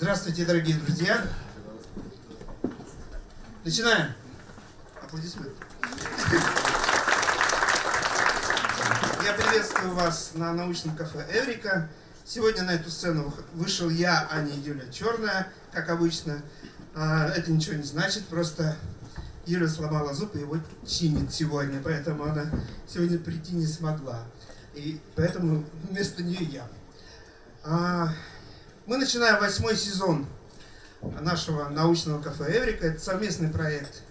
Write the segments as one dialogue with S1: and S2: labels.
S1: Здравствуйте, дорогие друзья. Начинаем. Аплодисменты. Я приветствую вас на научном кафе «Эврика». Сегодня на эту сцену вышел я, а не Юля Черная, как обычно. Это ничего не значит, просто Юля сломала зуб и его чинит сегодня, поэтому она сегодня прийти не смогла. И поэтому вместо нее я. Мы начинаем 8-й сезон нашего научного кафе «Эврика». Это совместный проект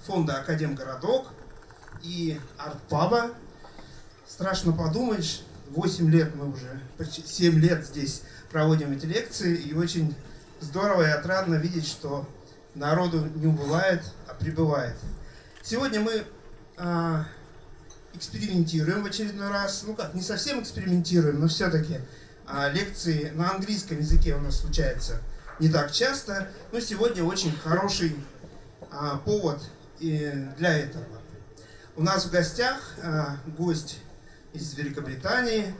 S1: фонда «Академгородок» и «Артпаба». Страшно подумать, 8 лет мы уже, почти 7 лет здесь проводим эти лекции, и очень здорово и отрадно видеть, что народу не убывает, а прибывает. Сегодня мы экспериментируем в очередной раз. Ну как, не совсем экспериментируем, но все-таки лекции на английском языке у нас случаются не так часто, но сегодня очень хороший повод для этого. У нас в гостях гость из Великобритании,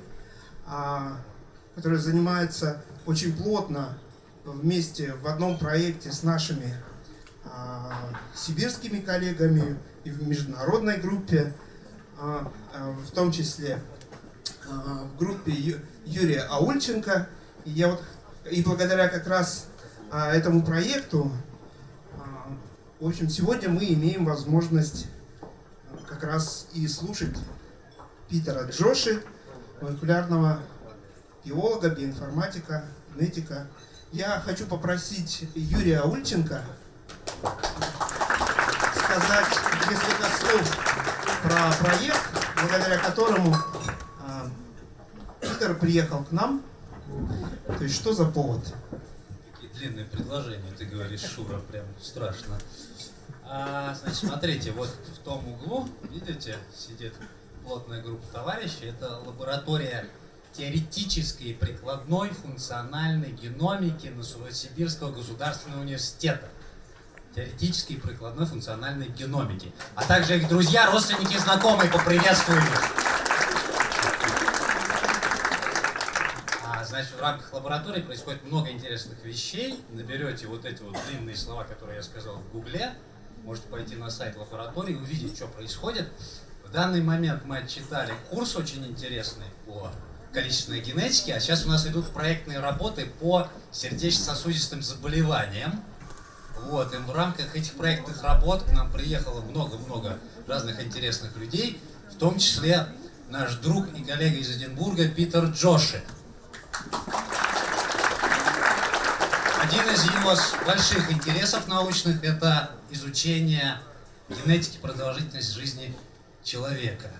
S1: который занимается очень плотно вместе в одном проекте с нашими сибирскими коллегами и в международной группе, в том числе в группе Юрия Аульченко. И благодаря как раз этому проекту, в общем, сегодня мы имеем возможность как раз и слушать Питера Джоши, молекулярного биолога, биоинформатика, генетика. Я хочу попросить Юрия Аульченко сказать несколько слов про проект, благодаря которому Питер приехал к нам. То есть, что за повод?
S2: Такие длинные предложения, ты говоришь, Шура, прям страшно. Значит, смотрите, вот в том углу, видите, сидит плотная группа товарищей. Это лаборатория теоретической и прикладной функциональной геномики Новосибирского государственного университета. Теоретической и прикладной функциональной геномики. А также их друзья, родственники, знакомые, поприветствую их. Значит, в рамках лаборатории происходит много интересных вещей. Наберете вот эти вот длинные слова, которые я сказал в Гугле. Можете пойти на сайт лаборатории и увидеть, что происходит. В данный момент мы отчитали курс очень интересный по количественной генетике, а сейчас у нас идут проектные работы по сердечно-сосудистым заболеваниям. Вот, и в рамках этих проектных работ к нам приехало много-много разных интересных людей, в том числе наш друг и коллега из Эдинбурга Питер Джоши. Один из его больших интересов научных – это изучение генетики продолжительности жизни человека.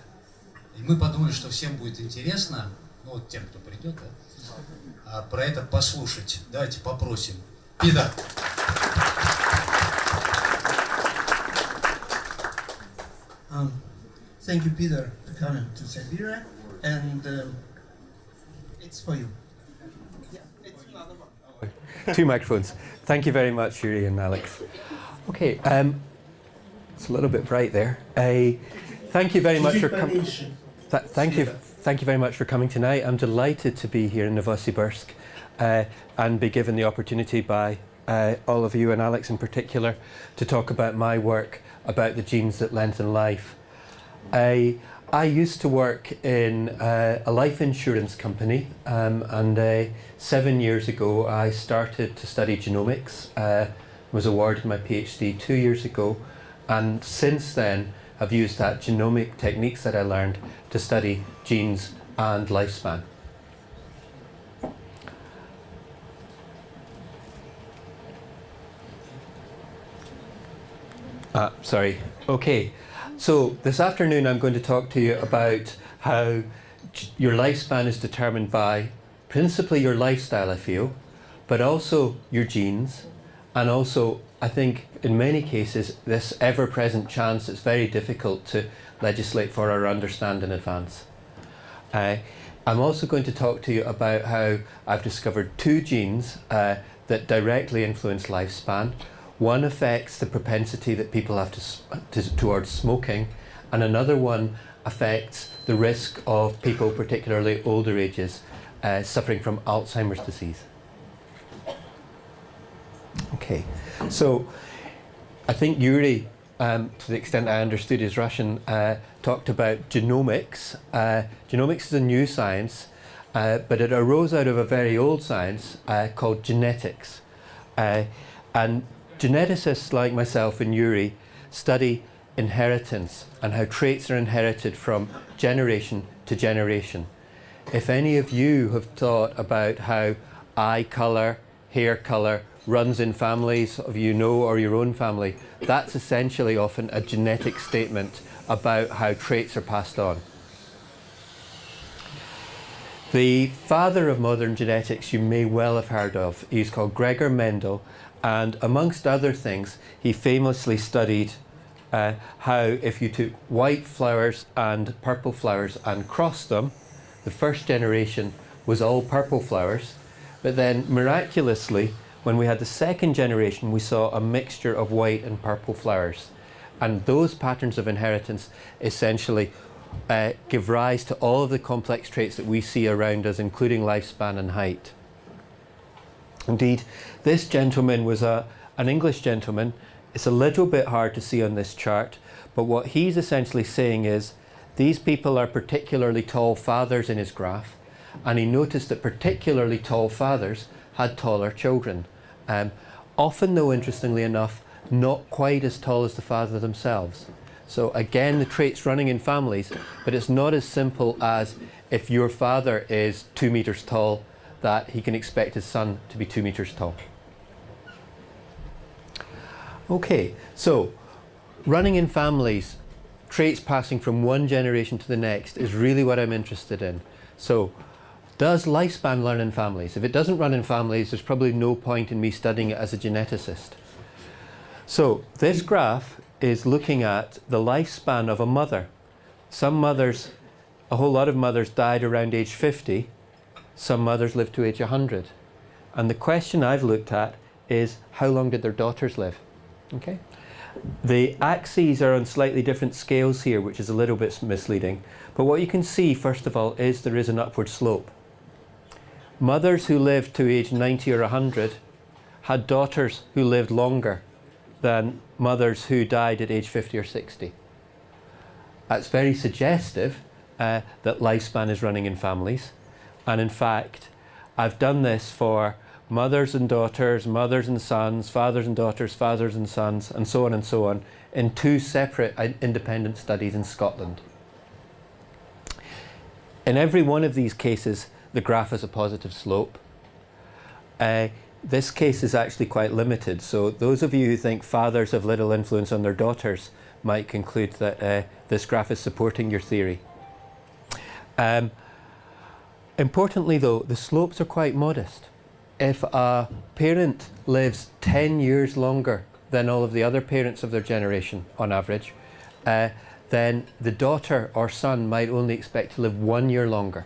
S2: И мы подумали, что всем будет интересно, ну вот тем, кто придет, да, про это послушать. Давайте попросим. Питер.
S1: Thank you, Peter, for coming to Siberia, and it's for you.
S3: Two microphones. Thank you very much, Yuri and Alex. Okay, it's a little bit bright there. Thank you very much for coming. Thank you very much for coming tonight. I'm delighted to be here in Novosibirsk and be given the opportunity by all of you and Alex in particular to talk about my work about the genes that lengthen life. I used to work in a life insurance company, and 7 years ago I started to study genomics. Was awarded my PhD 2 years ago, and since then I've used that genomic techniques that I learned to study genes and lifespan. Sorry. Okay. So this afternoon I'm going to talk to you about how your lifespan is determined by principally your lifestyle, I feel, but also your genes, and also I think in many cases this ever-present chance it's very difficult to legislate for or understand in advance. I'm also going to talk to you about how I've discovered two genes that directly influence lifespan. One affects the propensity that people have towards smoking, and another one affects the risk of people, particularly older ages, suffering from Alzheimer's disease. Okay, so I think Yuri, to the extent I understood his Russian, talked about genomics. Genomics is a new science, but it arose out of a very old science called genetics. And geneticists like myself and Yuri study inheritance and how traits are inherited from generation to generation. If any of you have thought about how eye colour, hair colour runs in families of you know or your own family, that's essentially often a genetic statement about how traits are passed on. The father of modern genetics you may well have heard of. He's called Gregor Mendel, and amongst other things he famously studied how if you took white flowers and purple flowers and crossed them, the first generation was all purple flowers, but then miraculously when we had the second generation we saw a mixture of white and purple flowers, and those patterns of inheritance essentially give rise to all of the complex traits that we see around us, including lifespan and height. Indeed, this gentleman was an English gentleman. It's a little bit hard to see on this chart, but what he's essentially saying is these people are particularly tall fathers in his graph, and he noticed that particularly tall fathers had taller children. Often though, interestingly enough, not quite as tall as the father themselves. So again, the traits running in families, but it's not as simple as if your father is 2 meters tall, that he can expect his son to be 2 meters tall. Okay, so running in families, traits passing from one generation to the next is really what I'm interested in. So, does lifespan run in families? If it doesn't run in families, there's probably no point in me studying it as a geneticist. So, this graph is looking at the lifespan of a mother. Some mothers, a whole lot of mothers died around age 50. Some mothers lived to age 100. And the question I've looked at is, how long did their daughters live? Okay. The axes are on slightly different scales here, which is a little bit misleading. But what you can see, first of all, is there is an upward slope. Mothers who lived to age 90 or 100 had daughters who lived longer than mothers who died at age 50 or 60. That's very suggestive that lifespan is running in families. And in fact, I've done this for mothers and daughters, mothers and sons, fathers and daughters, fathers and sons, and so on, in 2 separate independent studies in Scotland. In every one of these cases, the graph has a positive slope. This case is actually quite limited, so those of you who think fathers have little influence on their daughters might conclude that this graph is supporting your theory. Importantly though, the slopes are quite modest. If a parent lives 10 years longer than all of the other parents of their generation on average, then the daughter or son might only expect to live 1 year longer.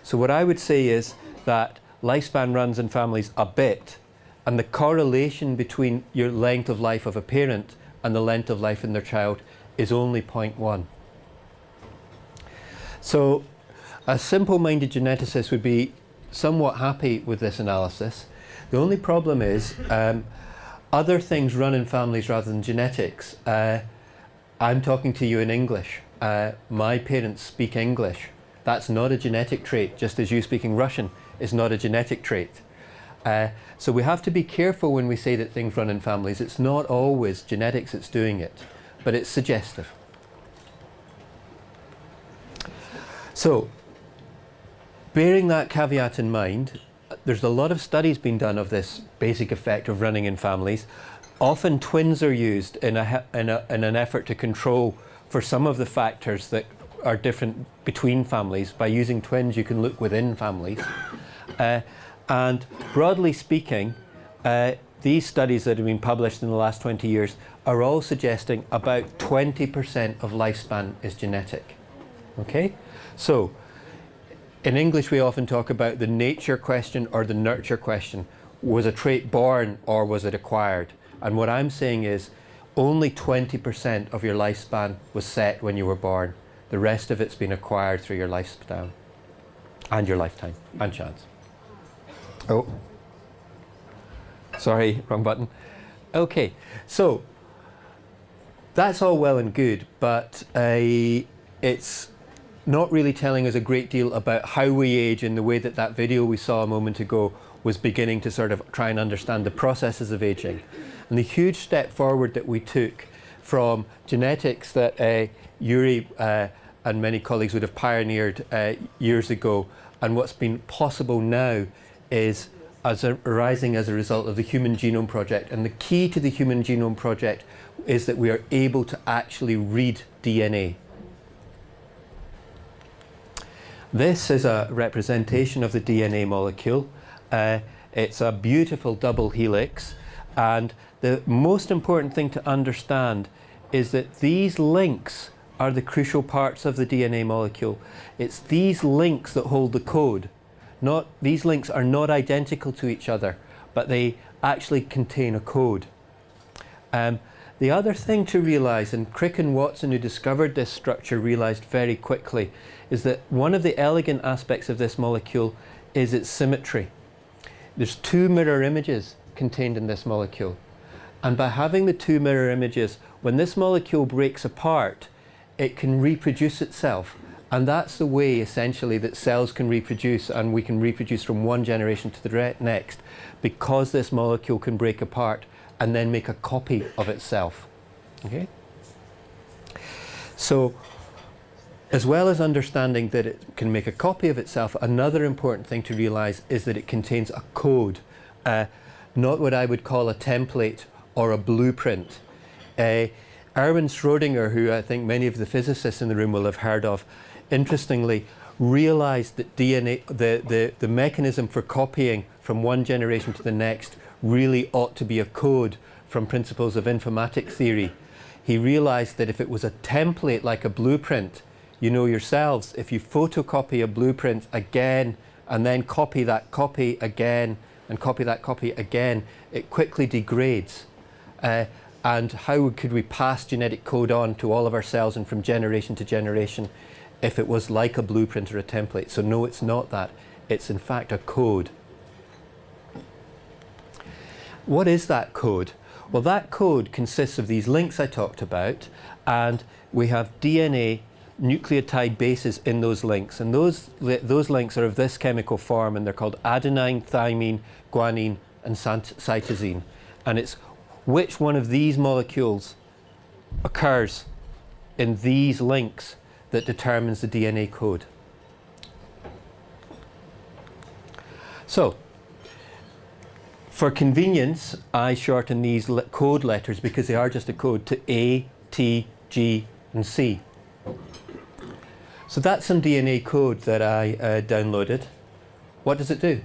S3: So what I would say is that lifespan runs in families a bit, and the correlation between your length of life of a parent and the length of life in their child is only 0.1. So a simple-minded geneticist would be somewhat happy with this analysis. The only problem is other things run in families rather than genetics. I'm talking to you in English. My parents speak English. That's not a genetic trait, just as you speaking Russian is not a genetic trait. So we have to be careful when we say that things run in families. It's not always genetics that's doing it, but it's suggestive. So, bearing that caveat in mind, there's a lot of studies being done of this basic effect of running in families. Often twins are used in an effort to control for some of the factors that are different between families. By using twins, you can look within families. And broadly speaking, these studies that have been published in the last 20 years are all suggesting about 20% of lifespan is genetic. Okay? So, in English, we often talk about the nature question or the nurture question. Was a trait born or was it acquired? And what I'm saying is only 20% of your lifespan was set when you were born. The rest of it's been acquired through your lifespan and your lifetime and chance. Oh. Sorry, wrong button. Okay, so that's all well and good, but it's not really telling us a great deal about how we age in the way that that video we saw a moment ago was beginning to sort of try and understand the processes of aging. And the huge step forward that we took from genetics that Yuri and many colleagues would have pioneered years ago, and what's been possible now is arising as a result of the Human Genome Project. And the key to the Human Genome Project is that we are able to actually read DNA. This is a representation of the DNA molecule. It's a beautiful double helix, and the most important thing to understand is that these links are the crucial parts of the DNA molecule. It's these links that hold the code. These links are not identical to each other, but they actually contain a code. The other thing to realize, and Crick and Watson, who discovered this structure, realized very quickly, is that one of the elegant aspects of this molecule is its symmetry. There's two mirror images contained in this molecule. And by having the two mirror images, when this molecule breaks apart, it can reproduce itself. And that's the way, essentially, that cells can reproduce, and we can reproduce from one generation to the next, because this molecule can break apart and then make a copy of itself. Okay? So, as well as understanding that it can make a copy of itself, another important thing to realize is that it contains a code, not what I would call a template or a blueprint. Erwin Schrödinger, who I think many of the physicists in the room will have heard of, interestingly realized that DNA, the mechanism for copying from one generation to the next really ought to be a code from principles of informatic theory. He realized that if it was a template like a blueprint, you know yourselves, if you photocopy a blueprint again and then copy that copy again and copy that copy again, it quickly degrades. And how could we pass genetic code on to all of our cells and from generation to generation if it was like a blueprint or a template? So no, it's not that. It's in fact a code. What is that code? Well, that code consists of these links I talked about, and we have DNA nucleotide bases in those links, and those links are of this chemical form, and they're called adenine, thymine, guanine, and cytosine. And it's which one of these molecules occurs in these links that determines the DNA code. So, for convenience, I shorten these code letters, because they are just a code, to A, T, G, and C. So that's some DNA code that I downloaded. What does it do?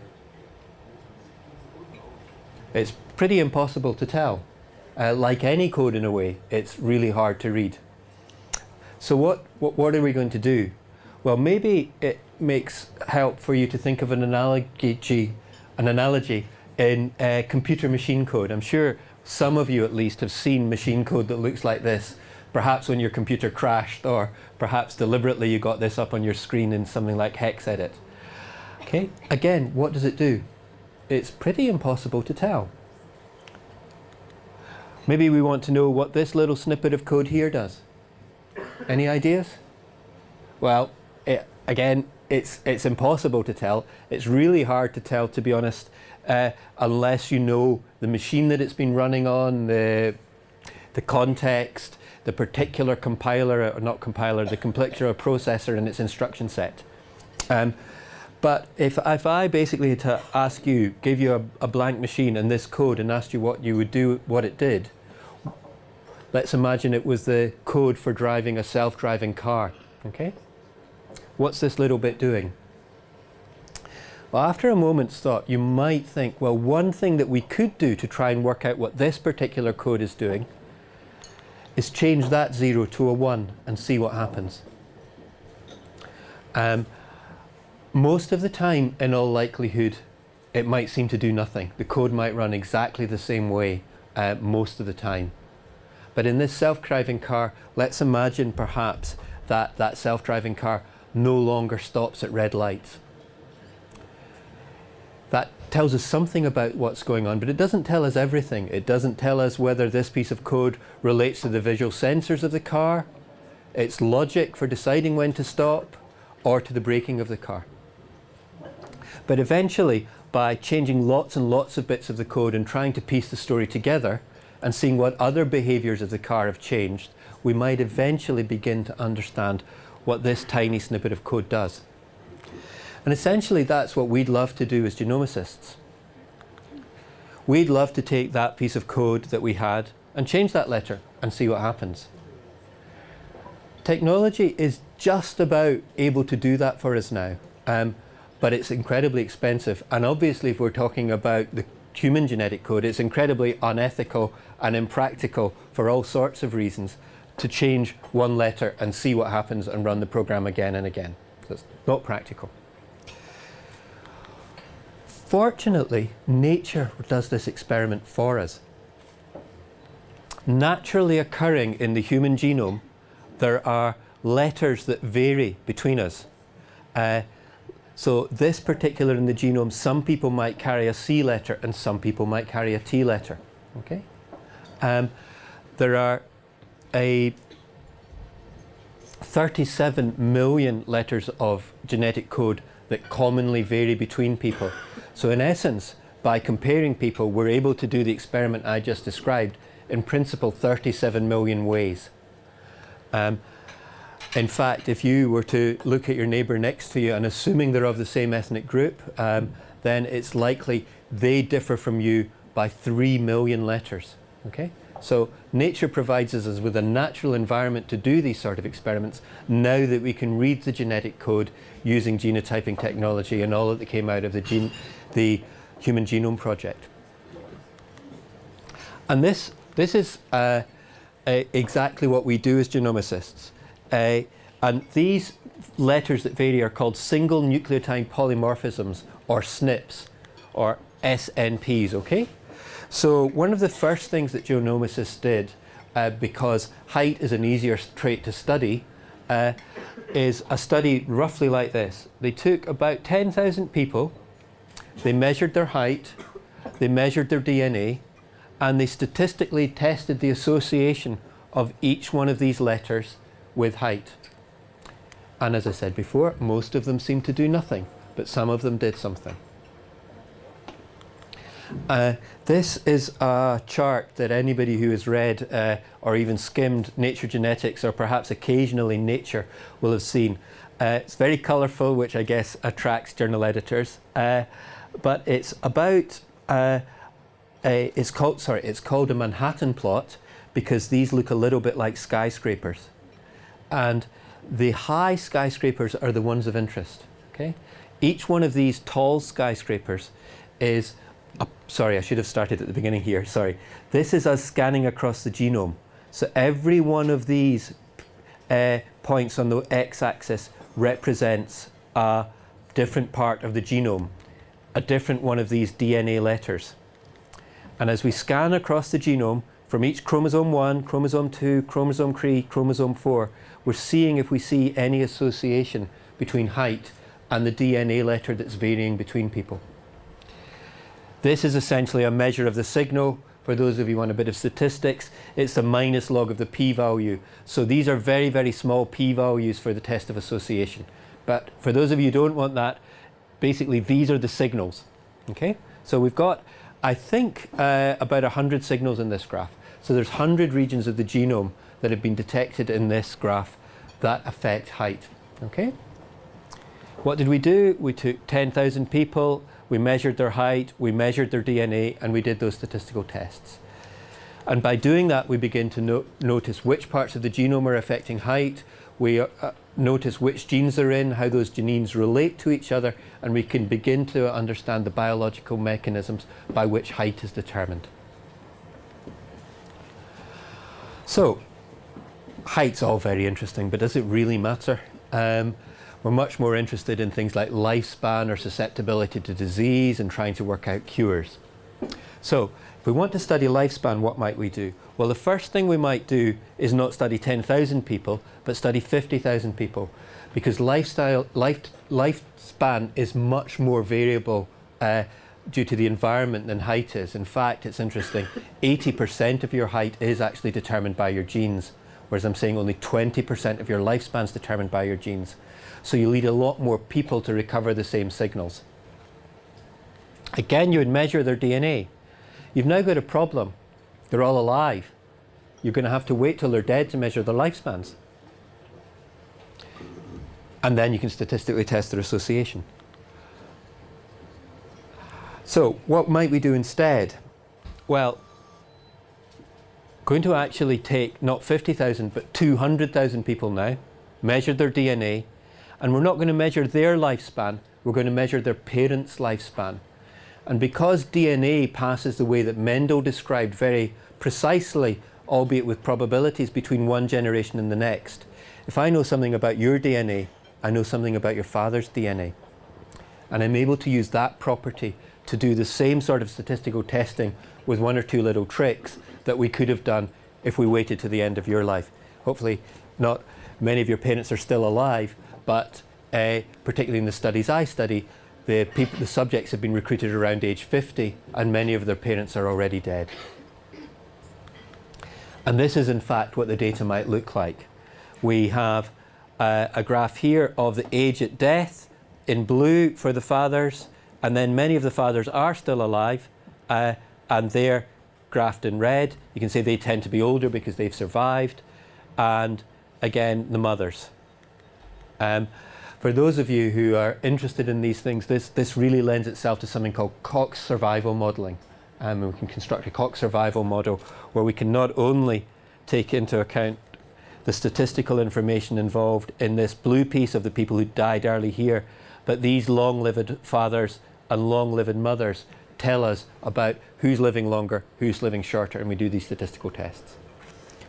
S3: It's pretty impossible to tell. Like any code in a way, it's really hard to read. So what are we going to do? Well, maybe it makes help for you to think of an analogy in computer machine code. I'm sure some of you at least have seen machine code that looks like this, perhaps when your computer crashed, or perhaps deliberately you got this up on your screen in something like HexEdit. Okay, again, what does it do? It's pretty impossible to tell. Maybe we want to know what this little snippet of code here does. Any ideas? Well, again, it's impossible to tell. It's really hard to tell, to be honest, unless you know the machine that it's been running on, the context, the particular compiler, or not compiler, the particular processor and its instruction set. But if I basically had to ask you, give you a blank machine and this code and asked you what you would do, what it did, let's imagine it was the code for driving a self-driving car. Okay? What's this little bit doing? Well, after a moment's thought, you might think, well, one thing that we could do to try and work out what this particular code is doing is change that 0 to a 1 and see what happens. Most of the time, in all likelihood, it might seem to do nothing. The code might run exactly the same way most of the time. But in this self-driving car, let's imagine perhaps that that self-driving car no longer stops at red lights. That tells us something about what's going on, but it doesn't tell us everything. It doesn't tell us whether this piece of code relates to the visual sensors of the car, its logic for deciding when to stop, or to the braking of the car. But eventually, by changing lots and lots of bits of the code and trying to piece the story together and seeing what other behaviors of the car have changed, we might eventually begin to understand what this tiny snippet of code does. And essentially that's what we'd love to do as genomicists. We'd love to take that piece of code that we had and change that letter and see what happens. Technology is just about able to do that for us now, but it's incredibly expensive. And obviously if we're talking about the human genetic code, it's incredibly unethical and impractical for all sorts of reasons to change one letter and see what happens and run the program again and again. So it's not practical. Fortunately, nature does this experiment for us. Naturally occurring in the human genome, there are letters that vary between us. So this particular in the genome, some people might carry a C letter and some people might carry a T letter. Okay? There are 37 million letters of genetic code that commonly vary between people. So in essence, by comparing people, we're able to do the experiment I just described in principle 37 million ways. In fact, if you were to look at your neighbour next to you and assuming they're of the same ethnic group, then it's likely they differ from you by 3 million letters. Okay? So nature provides us with a natural environment to do these sort of experiments now that we can read the genetic code using genotyping technology and all that came out of the Human Genome Project. And this is exactly what we do as genomicists. And these letters that vary are called single nucleotide polymorphisms, or SNPs, or SNPs, okay? So one of the first things that genomicists did, because height is an easier trait to study, is a study roughly like this. They took about 10,000 people, they measured their height, they measured their DNA, and they statistically tested the association of each one of these letters with height. And as I said before, most of them seemed to do nothing, but some of them did something. This is a chart that anybody who has read or even skimmed Nature Genetics or perhaps occasionally Nature will have seen. It's very colourful, which I guess attracts journal editors, but it's about it's called a Manhattan plot because these look a little bit like skyscrapers, and the high skyscrapers are the ones of interest. Okay, each one of these tall skyscrapers is sorry, I should have started at the beginning here. Sorry. This is us scanning across the genome. So every one of these points on the x-axis represents a different part of the genome, a different one of these DNA letters. And as we scan across the genome, from each chromosome 1, chromosome 2, chromosome 3, chromosome 4, we're seeing if we see any association between height and the DNA letter that's varying between people. This is essentially a measure of the signal. For those of you who want a bit of statistics, it's the minus log of the p-value. So these are very, very small p-values for the test of association. But for those of you who don't want that, basically these are the signals. Okay? So we've got, I think, about 100 signals in this graph. So there's 100 regions of the genome that have been detected in this graph that affect height. Okay? What did we do? We took 10,000 people, we measured their height, we measured their DNA, and we did those statistical tests. And by doing that, we begin to notice which parts of the genome are affecting height, we notice which genes they're in, how those genes relate to each other, and we can begin to understand the biological mechanisms by which height is determined. So, height's all very interesting, but does it really matter? We're much more interested in things like lifespan or susceptibility to disease and trying to work out cures. So, if we want to study lifespan, what might we do? Well, the first thing we might do is not study 10,000 people, but study 50,000 people, because lifespan is much more variable due to the environment than height is. In fact, it's interesting, 80% of your height is actually determined by your genes, whereas I'm saying only 20% of your lifespan is determined by your genes. So you lead a lot more people to recover the same signals. Again, you would measure their DNA. You've now got a problem. They're all alive. You're going to have to wait till they're dead to measure their lifespans. And then you can statistically test their association. So what might we do instead? Well, going to actually take not 50,000 but 200,000 people now, measure their DNA, and we're not going to measure their lifespan, we're going to measure their parents' lifespan. And because DNA passes the way that Mendel described very precisely, albeit with probabilities between one generation and the next, if I know something about your DNA, I know something about your father's DNA. And I'm able to use that property to do the same sort of statistical testing with one or two little tricks that we could have done if we waited to the end of your life. Hopefully not many of your parents are still alive, but particularly in the studies I study, the subjects have been recruited around age 50 and many of their parents are already dead. And this is in fact what the data might look like. We have a graph here of the age at death in blue for the fathers, and then many of the fathers are still alive, and they're graphed in red. You can see they tend to be older because they've survived, and again the mothers. For those of you who are interested in these things, this really lends itself to something called Cox survival modelling. And we can construct a Cox survival model where we can not only take into account the statistical information involved in this blue piece of the people who died early here, but these long-lived fathers and long-lived mothers tell us about who's living longer, who's living shorter, and we do these statistical tests.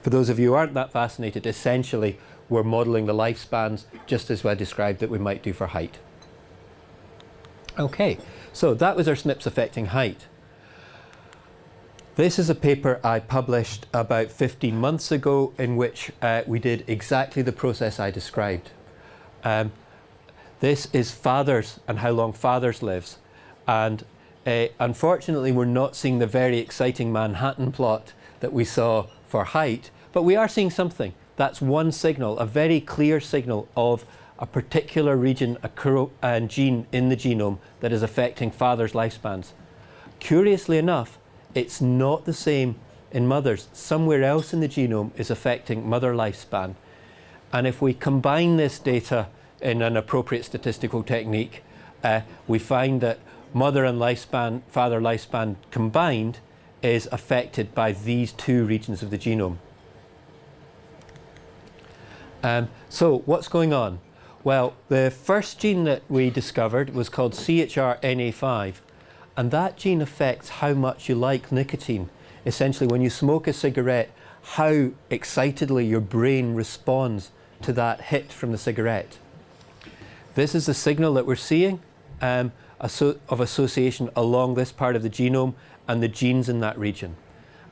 S3: For those of you who aren't that fascinated, essentially we're modelling the lifespans just as I described that we might do for height. Okay, so that was our SNPs affecting height. This is a paper I published about 15 months ago in which we did exactly the process I described. This is fathers and how long fathers lives. And unfortunately, we're not seeing the very exciting Manhattan plot that we saw for height, but we are seeing something. That's one signal, a very clear signal of a particular region and gene in the genome that is affecting fathers' lifespans. Curiously enough, it's not the same in mothers. Somewhere else in the genome is affecting mother lifespan. And if we combine this data in an appropriate statistical technique, we find that mother and lifespan, father lifespan combined is affected by these two regions of the genome. So what's going on? Well, the first gene that we discovered was called CHRNA5, and that gene affects how much you like nicotine. Essentially, when you smoke a cigarette, how excitedly your brain responds to that hit from the cigarette. This is the signal that we're seeing of association along this part of the genome and the genes in that region.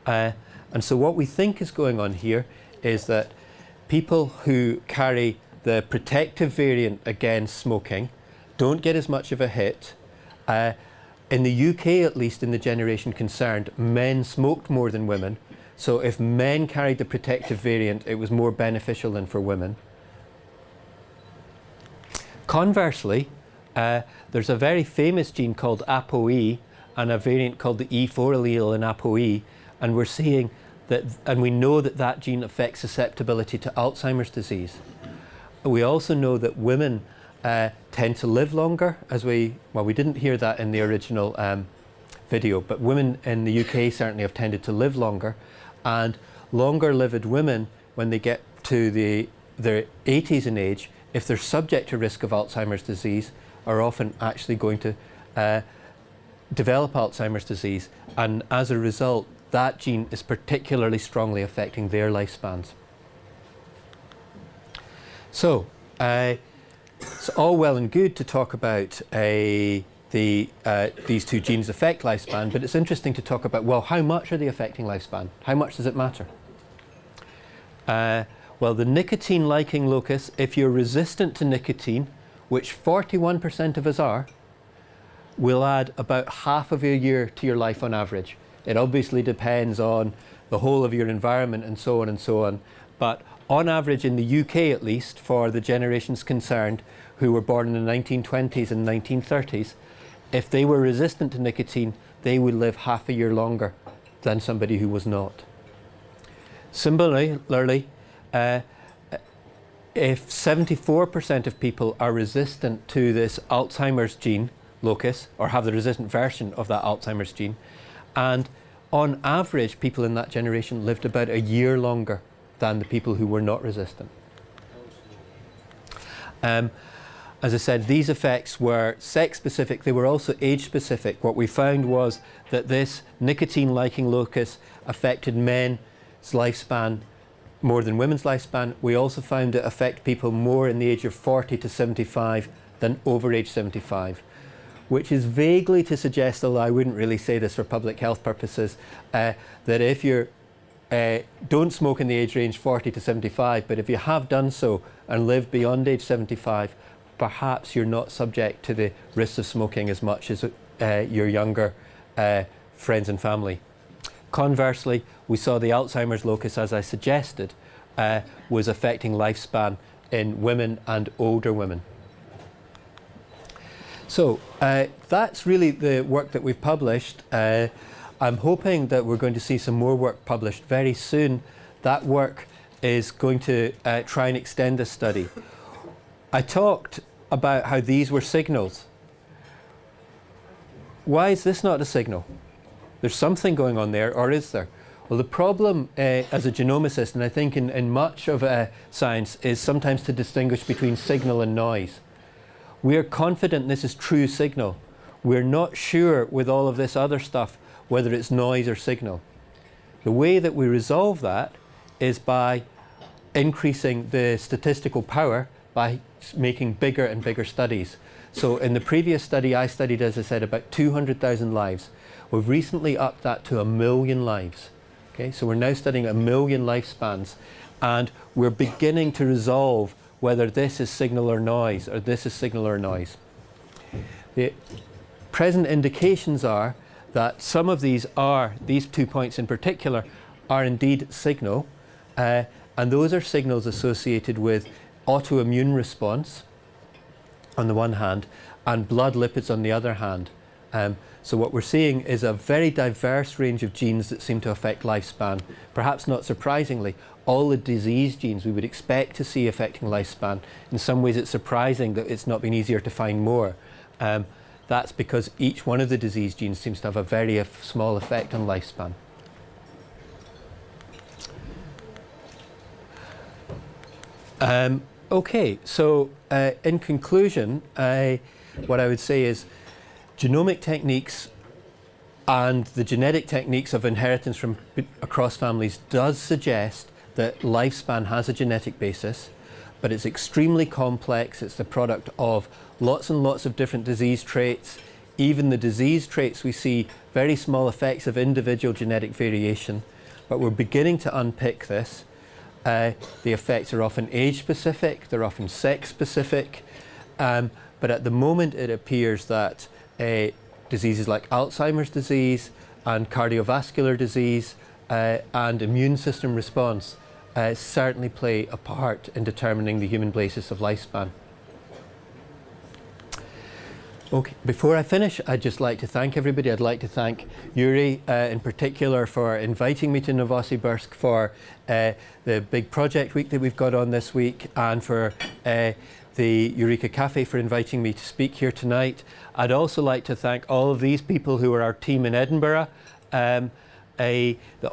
S3: And so what we think is going on here is that people who carry the protective variant against smoking don't get as much of a hit. In the UK, at least in the generation concerned, men smoked more than women. So if men carried the protective variant, it was more beneficial than for women. Conversely, there's a very famous gene called ApoE and a variant called the E4 allele in ApoE, and we're seeing that, and we know that that gene affects susceptibility to Alzheimer's disease. We also know that women tend to live longer, we didn't hear that in the original video, but women in the UK certainly have tended to live longer, and longer-lived women, when they get to their 80s in age, if they're subject to risk of Alzheimer's disease, are often actually going to develop Alzheimer's disease, and as a result, that gene is particularly strongly affecting their lifespans. So, it's all well and good to talk about these two genes affect lifespan, but it's interesting to talk about, well, how much are they affecting lifespan? How much does it matter? Well, the nicotine liking locus, if you're resistant to nicotine, which 41% of us are, will add about half of a year to your life on average. It obviously depends on the whole of your environment and so on and so on. But on average, in the UK at least, for the generations concerned who were born in the 1920s and 1930s, if they were resistant to nicotine, they would live half a year longer than somebody who was not. Similarly, if 74% of people are resistant to this Alzheimer's gene locus, or have the resistant version of that Alzheimer's gene, and on average people in that generation lived about a year longer than the people who were not resistant. As I said, these effects were sex-specific, they were also age-specific. What we found was that this nicotine-liking locus affected men's lifespan more than women's lifespan. We also found it affect people more in the age of 40 to 75 than over age 75, which is vaguely to suggest, although I wouldn't really say this for public health purposes, that if you don't smoke in the age range 40 to 75, but if you have done so and lived beyond age 75, perhaps you're not subject to the risks of smoking as much as your younger friends and family. Conversely, we saw the Alzheimer's locus, as I suggested, was affecting lifespan in women and older women. So that's really the work that we've published. I'm hoping that we're going to see some more work published very soon. That work is going to try and extend this study. I talked about how these were signals. Why is this not a signal? There's something going on there, or is there? Well, the problem as a genomicist, and I think in much of science, is sometimes to distinguish between signal and noise. We are confident this is true signal. We're not sure with all of this other stuff whether it's noise or signal. The way that we resolve that is by increasing the statistical power by making bigger and bigger studies. So in the previous study I studied, as I said, about 200,000 lives. We've recently upped that to 1 million lives. Okay, so we're now studying 1 million lifespans, and we're beginning to resolve whether this is signal or noise, or this is signal or noise. The present indications are that some of these 2 points in particular, are indeed signal, and those are signals associated with autoimmune response on the one hand, and blood lipids on the other hand. So what we're seeing is a very diverse range of genes that seem to affect lifespan. Perhaps not surprisingly, all the disease genes we would expect to see affecting lifespan. In some ways it's surprising that it's not been easier to find more. That's because each one of the disease genes seems to have a very small effect on lifespan. Okay, so in conclusion, what I would say is genomic techniques and the genetic techniques of inheritance from across families does suggest that lifespan has a genetic basis, but it's extremely complex. It's the product of lots and lots of different disease traits. Even the disease traits, we see very small effects of individual genetic variation, but we're beginning to unpick this. The effects are often age-specific, they're often sex-specific, but at the moment it appears that diseases like Alzheimer's disease and cardiovascular disease and immune system response certainly play a part in determining the human basis of lifespan. Okay, before I finish, I'd just like to thank everybody. I'd like to thank Yuri in particular for inviting me to Novosibirsk for the big project week that we've got on this week, and for the Eureka Cafe for inviting me to speak here tonight. I'd also like to thank all of these people who are our team in Edinburgh. The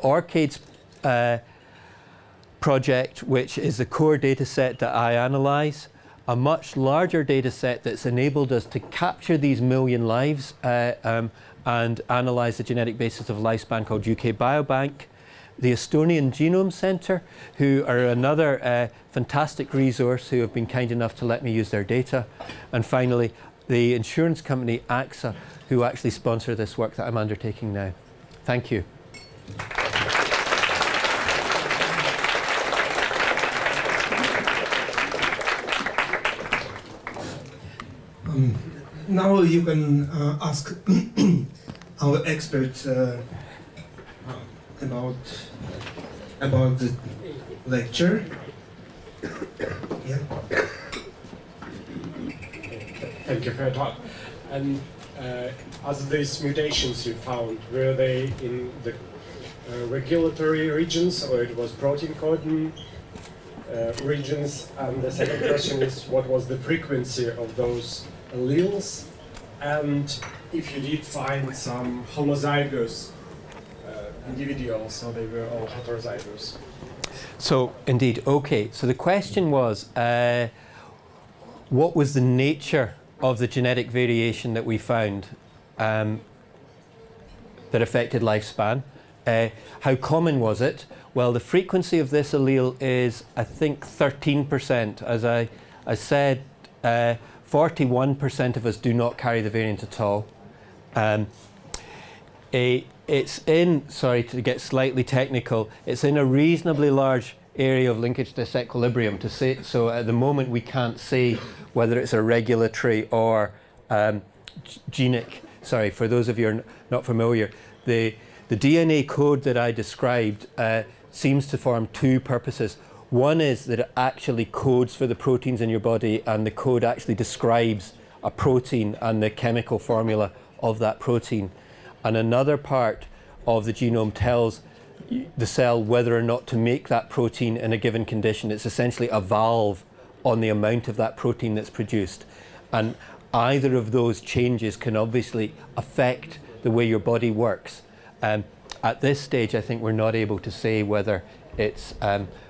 S3: ORCIDES project, which is the core data set that I analyse, a much larger data set that's enabled us to capture these 1 million lives and analyse the genetic basis of lifespan, called UK Biobank. The Estonian Genome Centre, who are another fantastic resource, who have been kind enough to let me use their data. And finally, the insurance company AXA, who actually sponsor this work that I'm undertaking now. Thank you.
S1: now you can ask our expert about the lecture. Yeah.
S4: Thank you for your talk. And as these mutations you found, were they in the regulatory regions, or it was protein coding regions? And the second question is, what was the frequency of those alleles? And if you did find some homozygous individuals, so they were all heterozygous?
S3: So, indeed, okay. So the question was, what was the nature of the genetic variation that we found that affected lifespan? How common was it? Well, the frequency of this allele is, I think, 13%. As I said, 41% of us do not carry the variant at all. It's in, sorry to get slightly technical, it's in a reasonably large area of linkage disequilibrium to say, so at the moment we can't say whether it's a regulatory or genic. Sorry, for those of you who are not familiar, the DNA code that I described seems to form two purposes. One is that it actually codes for the proteins in your body, and the code actually describes a protein and the chemical formula of that protein. And another part of the genome tells the cell whether or not to make that protein in a given condition. It's essentially a valve on the amount of that protein that's produced. And either of those changes can obviously affect the way your body works. At this stage, I think we're not able to say whether it's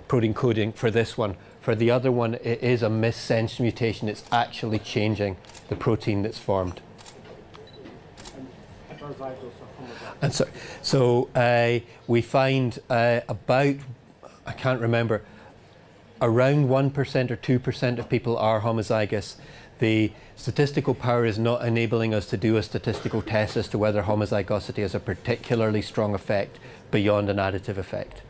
S3: protein coding for this one. For the other one, it is a missense mutation. It's actually changing the protein that's formed. And so we find about, I can't remember, around 1% or 2% of people are homozygous. The statistical power is not enabling us to do a statistical test as to whether homozygosity has a particularly strong effect beyond an additive effect.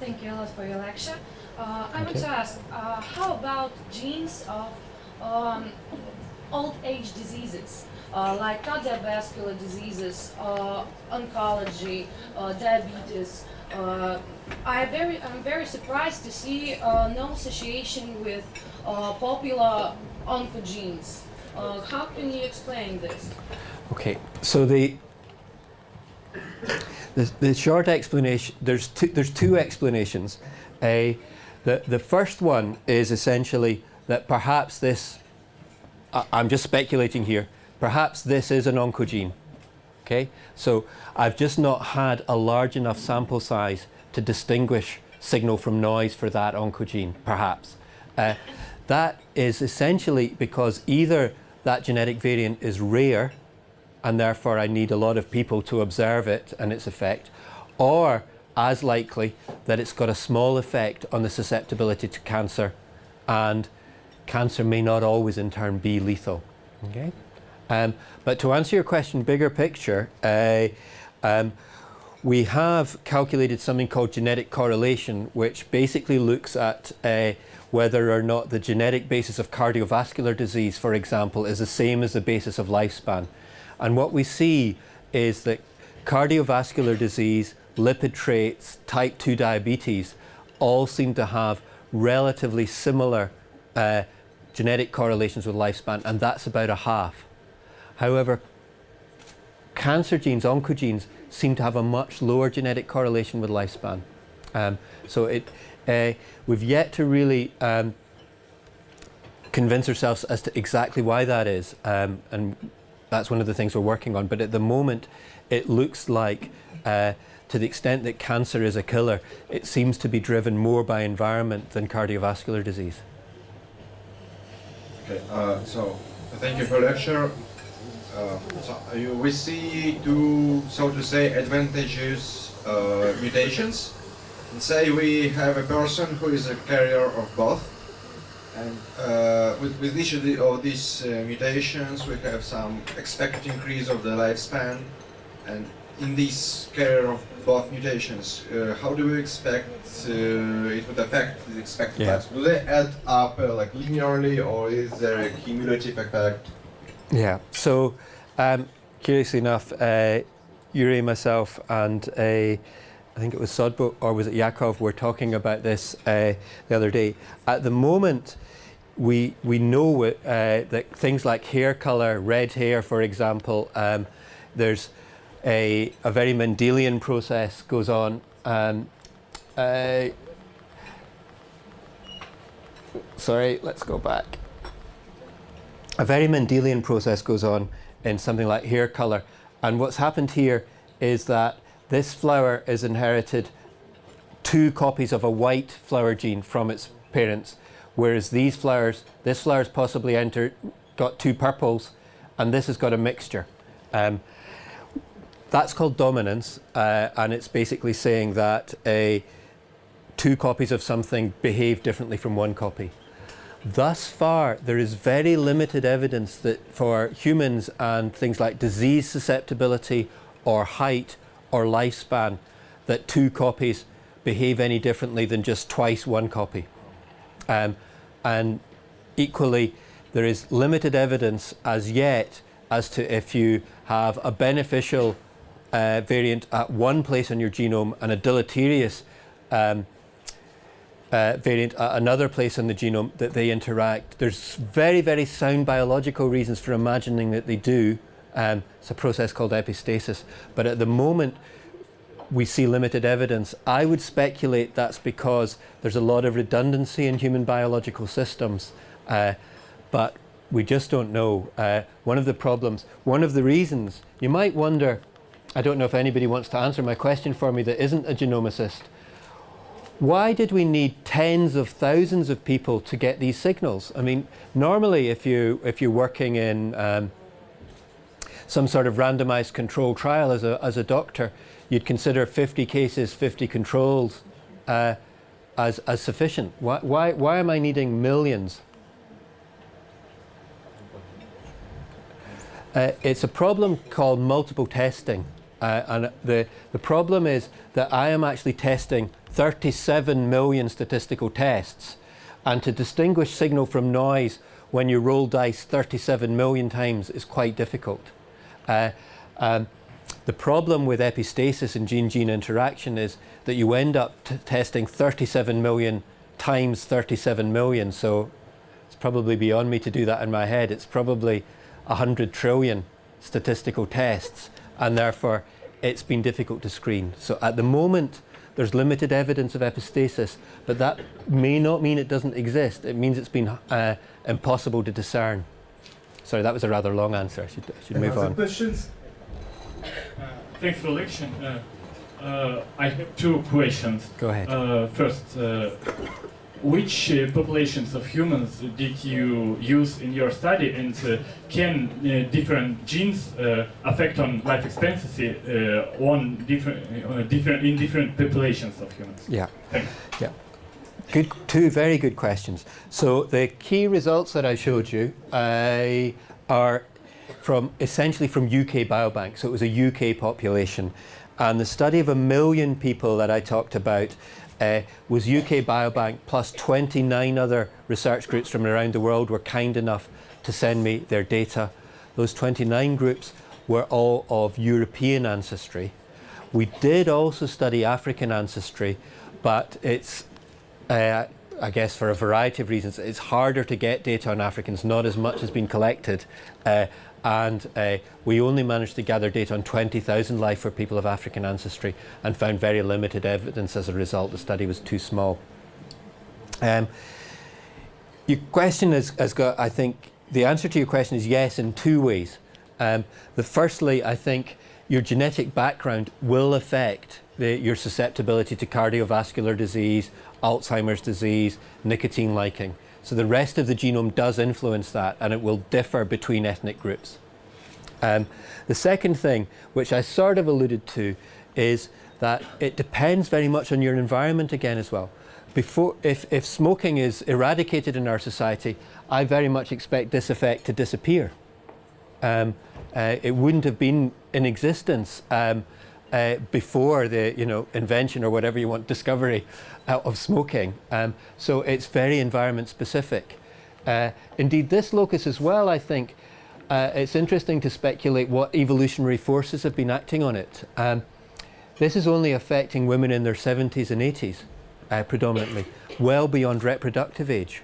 S5: Thank you a lot for your lecture. I want to ask, how about genes of old age diseases, like cardiovascular diseases, oncology, diabetes? I'm very surprised to see no association with popular oncogenes. How can you explain this?
S3: Okay, so the short explanation, there's two explanations. The first one is essentially that perhaps this, I'm just speculating here, perhaps this is an oncogene. Okay, so I've just not had a large enough sample size to distinguish signal from noise for that oncogene, perhaps. That is essentially because either that genetic variant is rare, and therefore I need a lot of people to observe it and its effect, or as likely that it's got a small effect on the susceptibility to cancer, and cancer may not always in turn be lethal. Okay? But to answer your question, bigger picture, we have calculated something called genetic correlation, which basically looks at whether or not the genetic basis of cardiovascular disease, for example, is the same as the basis of lifespan. And what we see is that cardiovascular disease, lipid traits, type 2 diabetes all seem to have relatively similar genetic correlations with lifespan, and that's about a half. However, cancer genes, oncogenes, seem to have a much lower genetic correlation with lifespan. So we've yet to really convince ourselves as to exactly why that is, and that's one of the things we're working on. But at the moment, it looks like, to the extent that cancer is a killer, it seems to be driven more by environment than cardiovascular disease.
S6: Okay, so thank you for the lecture. We see two, so to say, advantageous mutations. And say we have a person who is a carrier of both, and with each of these mutations we have some expected increase of the lifespan, and in this carrier of both mutations, how do you expect it would affect the expected
S3: Yeah.
S6: lives? Do they add up like linearly, or is there a cumulative effect?
S3: Yeah. So, curiously enough, Yuri, myself, and I think it was Sodbo, or was it Yakov, were talking about this the other day. At the moment, we know that things like hair color, red hair, for example, there's a very Mendelian process goes on. Sorry, let's go back. A very Mendelian process goes on in something like hair color. And what's happened here is that this flower is inherited 2 copies of a white flower gene from its parents, whereas this flower's possibly got 2 purples, and this has got a mixture. That's called dominance, and it's basically saying that 2 copies of something behave differently from 1 copy. Thus far, there is very limited evidence that for humans and things like disease susceptibility or height or lifespan, that 2 copies behave any differently than just twice 1 copy. And equally, there is limited evidence as yet as to if you have a beneficial variant at one place on your genome and a deleterious variant at another place on the genome, that they interact. There's very, very sound biological reasons for imagining that they do. It's a process called epistasis. But at the moment, we see limited evidence. I would speculate that's because there's a lot of redundancy in human biological systems. But we just don't know. One of the problems, one of the reasons, you might wonder, I don't know if anybody wants to answer my question for me that isn't a genomicist. Why did we need tens of thousands of people to get these signals? I mean, normally if you're working in some sort of randomized control trial as a doctor, you'd consider 50 cases, 50 controls as sufficient. Why am I needing millions? It's a problem called multiple testing. And the problem is that I am actually testing 37 million statistical tests. And to distinguish signal from noise when you roll dice 37 million times is quite difficult. The problem with epistasis and gene-gene interaction is that you end up testing 37 million times 37 million. So it's probably beyond me to do that in my head. It's probably 100 trillion statistical tests, and therefore it's been difficult to screen. So at the moment, there's limited evidence of epistasis, but that may not mean it doesn't exist. It means it's been impossible to discern. Sorry, that was a rather long answer. I should move on.
S1: Questions?
S7: Thanks for the lecture. I have 2 questions.
S3: Go ahead.
S7: First, which populations of humans did you use in your study, and can different genes affect on life expectancy in different populations of humans?
S3: Yeah.
S7: Thanks.
S3: Yeah. Good, 2 very good questions. So the key results that I showed you are essentially from UK Biobank. So it was a UK population, and the study of 1 million people that I talked about was UK Biobank plus 29 other research groups from around the world were kind enough to send me their data. Those 29 groups were all of European ancestry. We did also study African ancestry, but it's, I guess for a variety of reasons, it's harder to get data on Africans. Not as much has been collected. And we only managed to gather data on 20,000 life for people of African ancestry and found very limited evidence as a result. The study was too small. Your question has got, I think, the answer to your question is yes in 2 ways. Firstly, I think your genetic background will affect your susceptibility to cardiovascular disease, Alzheimer's disease, nicotine liking. So the rest of the genome does influence that, and it will differ between ethnic groups. The second thing, which I sort of alluded to, is that it depends very much on your environment again as well. If smoking is eradicated in our society, I very much expect this effect to disappear. It wouldn't have been in existence before the invention or whatever you want, discovery of smoking. So it's very environment specific. Indeed, this locus as well, I think, it's interesting to speculate what evolutionary forces have been acting on it. This is only affecting women in their 70s and 80s, predominantly, well beyond reproductive age.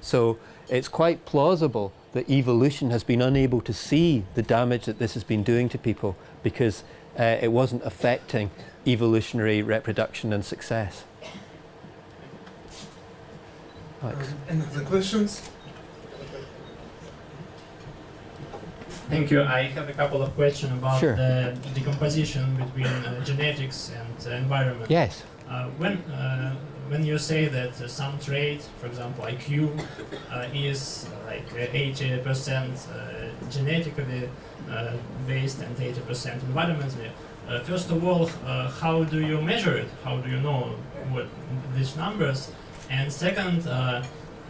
S3: So it's quite plausible that evolution has been unable to see the damage that this has been doing to people because it wasn't affecting evolutionary reproduction and success.
S1: Any other questions?
S8: Thank you. I have a couple of questions about
S3: Sure.
S8: the decomposition between genetics and environment.
S3: Yes.
S8: When you say that some trait, for example, IQ, is like 80% genetically based and 80% environmentally, first of all, how do you measure it? How do you know what these numbers? And second,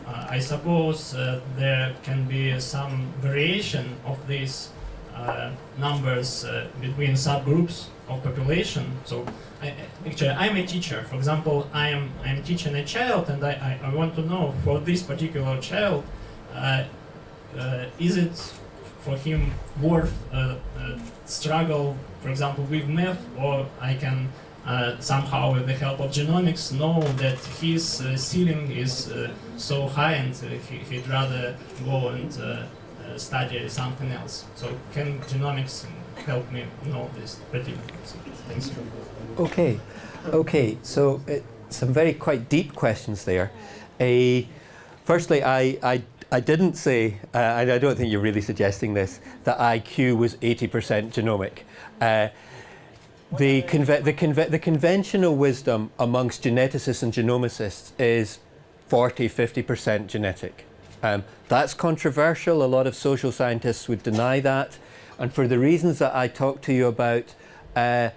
S8: I suppose there can be some variation of these numbers between subgroups of population. So actually I'm a teacher. For example, I'm teaching a child, and I want to know for this particular child, is it for him worth struggle, for example, with math, or I can somehow with the help of genomics know that his ceiling is so high and he'd rather go and study something else. So can genomics help me know this particular? Thanks.
S3: Okay. So some very quite deep questions there. Firstly, I didn't say, and I don't think you're really suggesting this, that IQ was 80% genomic. The conventional wisdom amongst geneticists and genomicists is 40-50% genetic. That's controversial. A lot of social scientists would deny that. And for the reasons that I talked to you about, the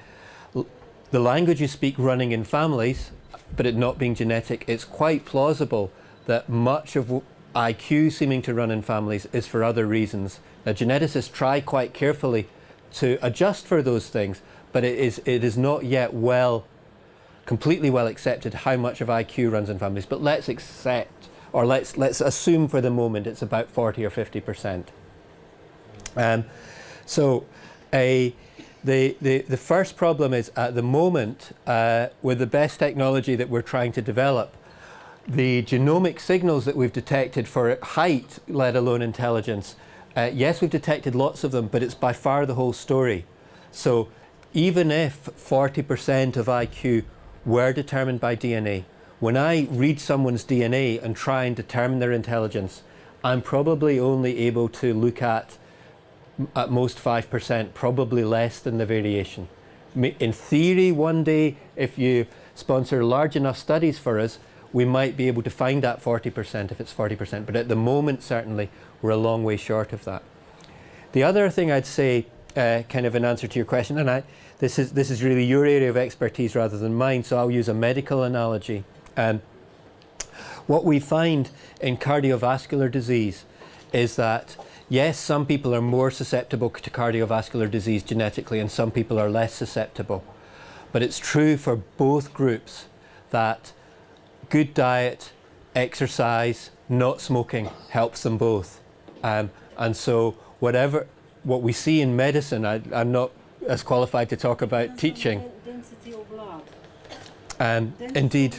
S3: language you speak running in families, but it not being genetic, it's quite plausible that much of IQ seeming to run in families is for other reasons. Now, geneticists try quite carefully to adjust for those things, but it is not yet completely well accepted how much of IQ runs in families. But let's accept, or let's assume for the moment it's about 40 or 50%. The first problem is at the moment, with the best technology that we're trying to develop, the genomic signals that we've detected for height, let alone intelligence, yes, we've detected lots of them, but it's by far the whole story. So even if 40% of IQ were determined by DNA, when I read someone's DNA and try and determine their intelligence, I'm probably only able to look at most 5%, probably less than the variation. In theory, one day, if you sponsor large enough studies for us, we might be able to find that 40% if it's 40%, but at the moment, certainly, we're a long way short of that. The other thing I'd say, kind of in answer to your question, and this is really your area of expertise rather than mine, so I'll use a medical analogy. What we find in cardiovascular disease is that, yes, some people are more susceptible to cardiovascular disease genetically and some people are less susceptible. But it's true for both groups that good diet, exercise, not smoking helps them both. And so what we see in medicine, I'm not as qualified to talk about teaching.
S9: Density of blood.
S3: Indeed.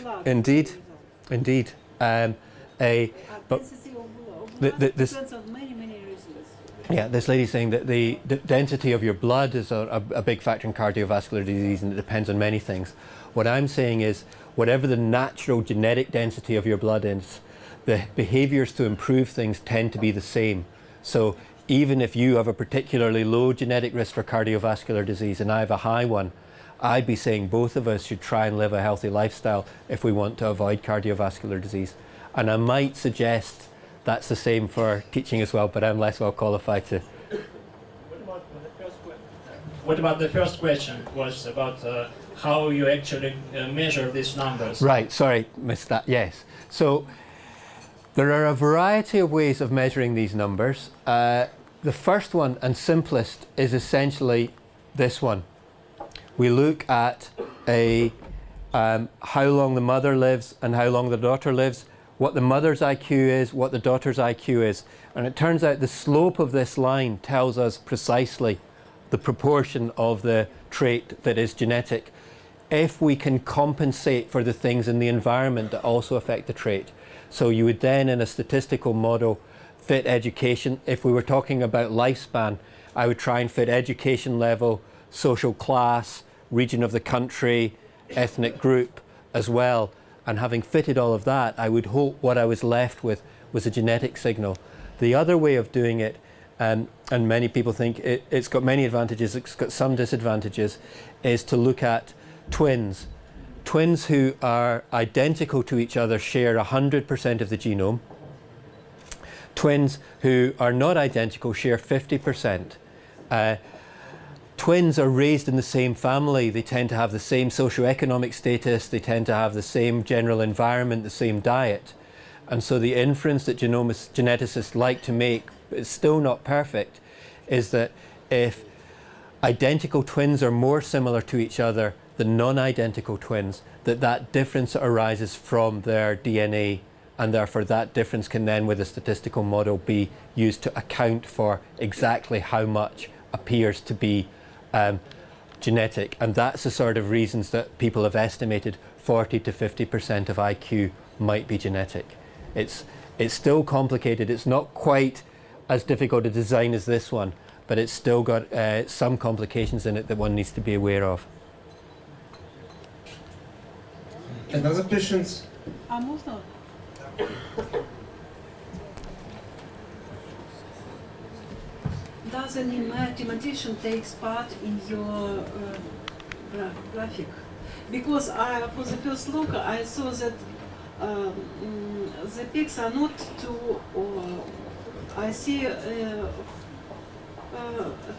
S9: Depends on many reasons.
S3: Yeah, this lady's saying that the density of your blood is a big factor in cardiovascular disease, and it depends on many things. What I'm saying is, whatever the natural genetic density of your blood is, the behaviors to improve things tend to be the same. So even if you have a particularly low genetic risk for cardiovascular disease and I have a high one, I'd be saying both of us should try and live a healthy lifestyle if we want to avoid cardiovascular disease. And I might suggest that's the same for teaching as well, but I'm less well qualified to.
S8: What about the first question? Was about how you actually measure these numbers.
S3: Right, sorry, missed that, yes. So there are a variety of ways of measuring these numbers. The first one and simplest is essentially this one. We look at how long the mother lives and how long the daughter lives, what the mother's IQ is, what the daughter's IQ is. And it turns out the slope of this line tells us precisely the proportion of the trait that is genetic, if we can compensate for the things in the environment that also affect the trait. So you would then, in a statistical model, fit education. If we were talking about lifespan, I would try and fit education level, social class, region of the country, ethnic group as well. And having fitted all of that, I would hope what I was left with was a genetic signal. The other way of doing it, and many people think it's got many advantages, it's got some disadvantages, is to look at twins. Twins who are identical to each other share 100% of the genome. Twins who are not identical share 50%. Twins are raised in the same family. They tend to have the same socioeconomic status. They tend to have the same general environment, the same diet. And so the inference that geneticists like to make, but it's still not perfect, is that if identical twins are more similar to each other than non-identical twins, that difference arises from their DNA, and therefore that difference can then, with a statistical model, be used to account for exactly how much appears to be genetic. And that's the sort of reasons that people have estimated 40 to 50% of IQ might be genetic. It's still complicated. It's not quite as difficult a design as this one, but it's still got some complications in it that one needs to be aware of.
S1: Another patients.
S9: А можно? Does any mathematician takes part in your graphic? Because for the first look, I saw that the peaks are not too. I see at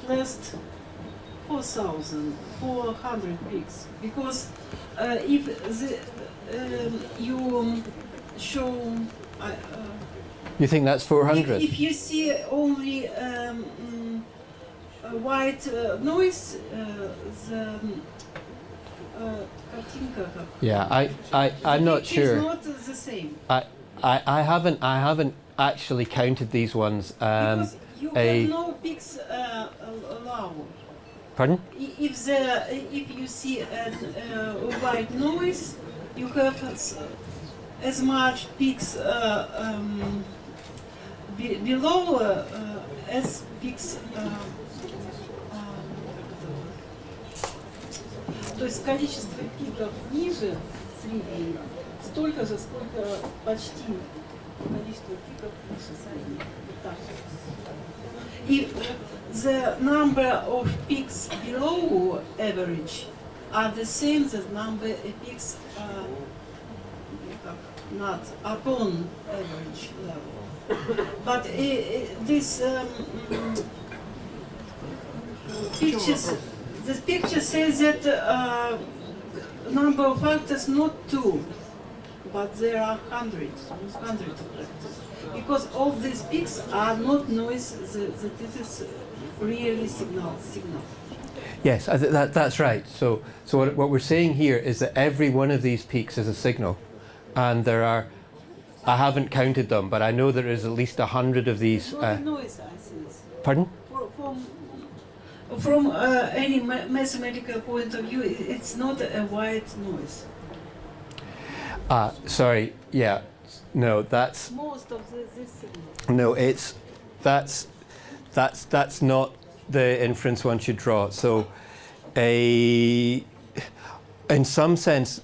S9: least 4,400 peaks. Because if you show.
S3: You think that's 400?
S9: If you see only white noise, the картинка.
S3: Yeah, I'm not sure.
S9: It's not the same.
S3: I haven't actually counted these ones.
S9: Because you have no peaks allowed.
S3: Pardon?
S9: If you see white noise, you have as much peaks below as peaks. То есть количество пиков ниже среднего столько же, сколько почти количество пиков выше среднего. Вот так. И the number of peaks below average are the same as the number of peaks not upon average level. But this this picture says that number of factors not 2, but there are hundreds of factors. Because all these peaks are not noise, that it is really signal.
S3: Yes, that's right. So what we're saying here is that every one of these peaks is a signal. And there are, I haven't counted them, but I know there is at least 100 of these.
S9: Not noise, I think.
S3: Pardon?
S9: From any mathematical point of view, it's not a white noise.
S3: Sorry. Yeah. No, that's.
S9: Most of this signal.
S3: No, that's not the inference one should draw. So, in some sense,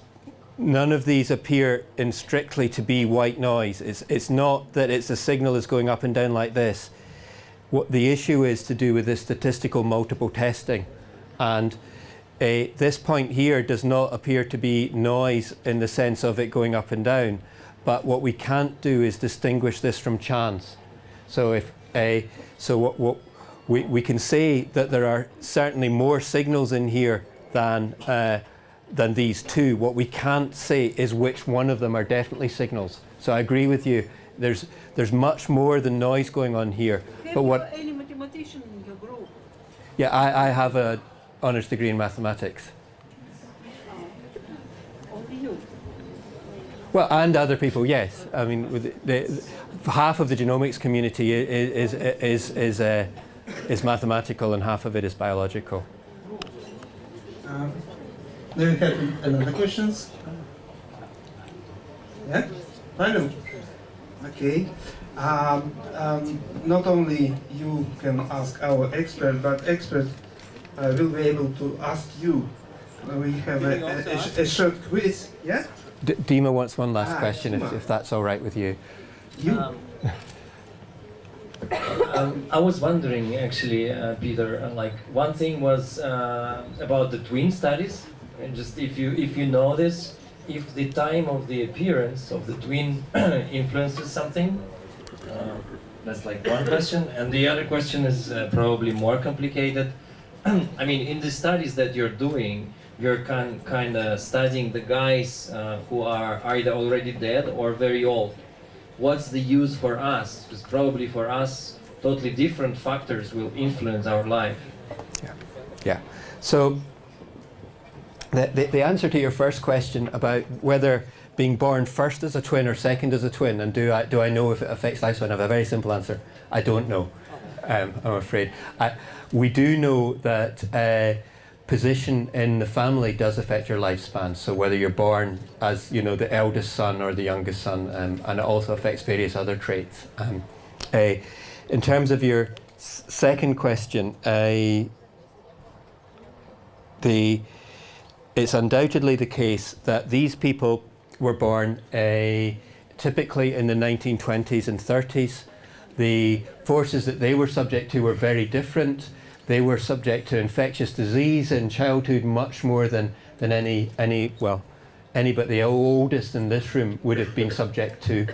S3: none of these appear in strictly to be white noise. It's not that it's a signal is going up and down like this. What the issue is to do with this statistical multiple testing, and this point here does not appear to be noise in the sense of it going up and down. But what we can't do is distinguish this from chance. So what we can say that there are certainly more signals in here than these two. What we can't say is which one of them are definitely signals. So I agree with you. There's much more than noise going on here.
S9: Have you any mathematician in your group?
S3: Yeah, I have an honours degree in mathematics. Well, and other people, yes. I mean, half of the genomics community is mathematical, and half of it is biological.
S1: Do you have another questions? Yeah? Final? Okay. Not only you can ask our expert, but expert will be able to ask you. We have a short quiz. Yeah?
S3: Dima wants one last question,
S1: Dima.
S3: if that's all right with you.
S10: I was wondering, actually, Peter, like one thing was about the twin studies, and just if you know this, if the time of the appearance of the twin influences something. That's like one question, and the other question is probably more complicated. I mean, in the studies that you're doing, you're kind of studying the guys who are either already dead or very old. What's the use for us? Because probably for us, totally different factors will influence our life.
S3: Yeah. So the answer to your first question about whether being born first as a twin or second as a twin, and do I know if it affects lifespan, I have a very simple answer. I don't know. I'm afraid. We do know that position in the family does affect your lifespan. So whether you're born as the eldest son or the youngest son, and it also affects various other traits. In terms of your second question, it's undoubtedly the case that these people were born typically in the 1920s and 30s. The forces that they were subject to were very different. They were subject to infectious disease in childhood much more than any but the oldest in this room would have been subject to.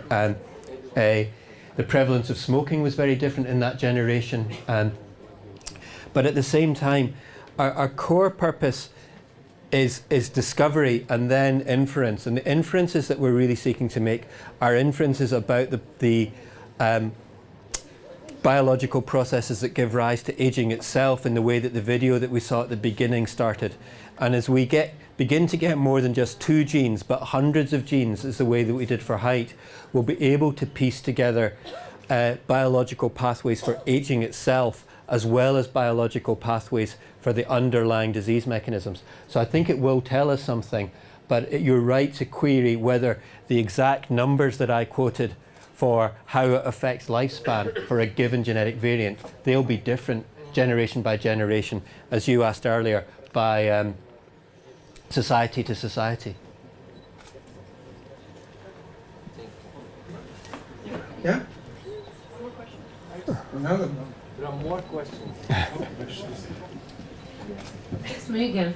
S3: The prevalence of smoking was very different in that generation. But at the same time, our core purpose is discovery and then inference. And the inferences that we're really seeking to make are inferences about the biological processes that give rise to aging itself, in the way that the video that we saw at the beginning started. And as we begin to get more than just 2 genes, but hundreds of genes, is the way that we did for height, we'll be able to piece together biological pathways for aging itself, as well as biological pathways for the underlying disease mechanisms. So I think it will tell us something, but you're right to query whether the exact numbers that I quoted for how it affects lifespan for a given genetic variant, they'll be different generation by generation, as you asked earlier, by society to society.
S1: Yeah? Another.
S10: There are more questions.
S5: It's me again.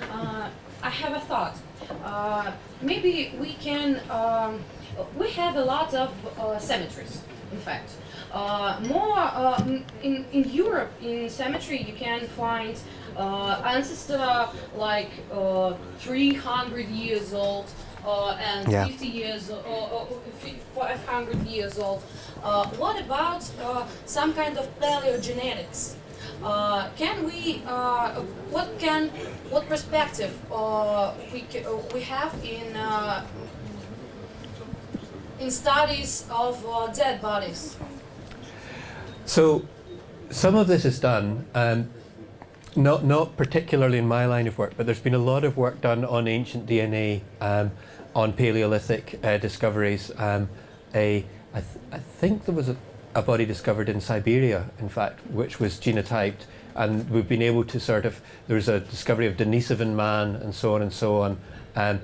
S5: I have a thought. Maybe we can. We have a lot of cemeteries, in fact. In Europe, in cemetery, you can find ancestor like 300 years old and 50 years or 500 years old. What about some kind of paleogenetics? Can we? What perspective we have in studies of dead bodies?
S3: So, some of this is done, not particularly in my line of work, but there's been a lot of work done on ancient DNA, on Paleolithic discoveries. I think there was a body discovered in Siberia, in fact, which was genotyped, and we've been able to there was a discovery of Denisovan man and so on, and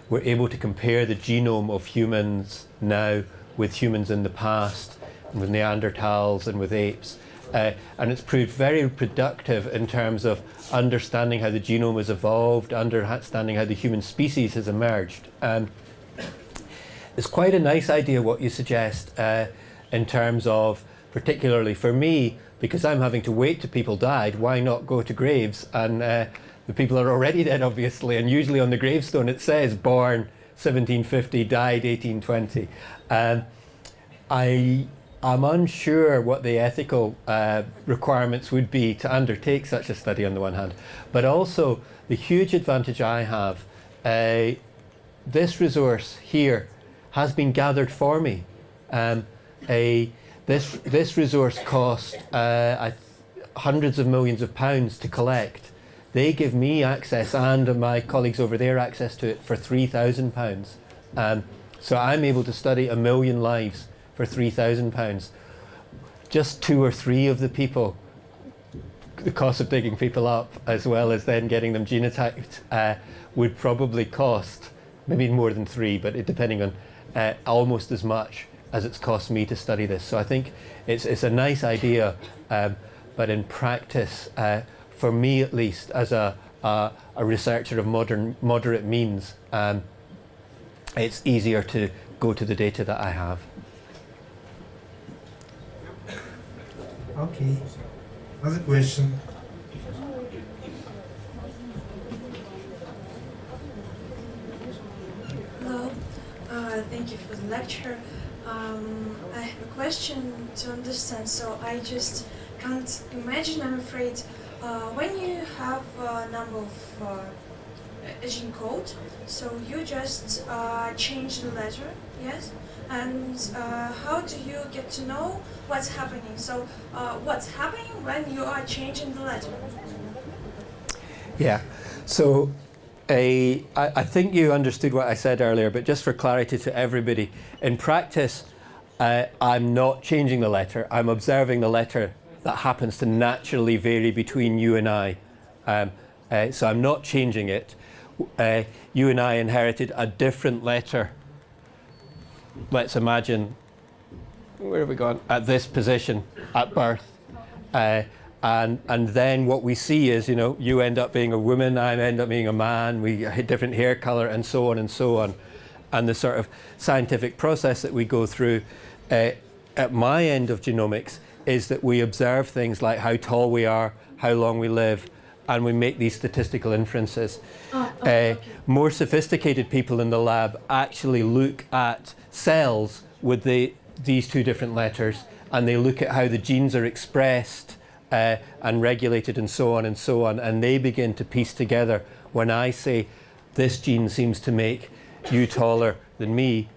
S3: we're able to compare the genome of humans now with humans in the past, and with Neanderthals and with apes. And it's proved very productive in terms of understanding how the genome has evolved, understanding how the human species has emerged. It's quite a nice idea what you suggest in terms of, particularly for me, because I'm having to wait till people died, why not go to graves? And the people are already dead, obviously, and usually on the gravestone it says born 1750, died 1820. I'm unsure what the ethical requirements would be to undertake such a study on the one hand, but also the huge advantage I have this resource here has been gathered for me. This resource cost hundreds of millions of pounds to collect. They give me access and my colleagues over there access to it for £3,000. So I'm able to study 1 million lives for £3,000. Just 2 or 3 of the people, the cost of digging people up as well as then getting them genotyped would probably cost maybe more than 3, but depending on almost as much as it's cost me to study this. So I think it's a nice idea, but in practice, for me at least, as a researcher of moderate means, it's easier to go to the data that I have.
S1: Okay. Another question.
S11: Hello. Thank you for the lecture. I have a question to understand. So I just can't imagine, I'm afraid, when you have a number of a gene code, so you just change the letter, yes? And how do you get to know what's happening? So what's happening when you are changing the letter?
S3: Yeah, so I think you understood what I said earlier, but just for clarity to everybody, in practice, I'm not changing the letter. I'm observing the letter that happens to naturally vary between you and I. So I'm not changing it. You and I inherited a different letter. Let's imagine, where have we gone? At this position at birth. And then what we see is, you end up being a woman, I end up being a man, we have different hair color and so on and so on. And the sort of scientific process that we go through at my end of genomics is that we observe things like how tall we are, how long we live, and we make these statistical inferences. More sophisticated people in the lab actually look at cells with these 2 different letters, and they look at how the genes are expressed and regulated and so on, and they begin to piece together. When I say this gene seems to make you taller than me,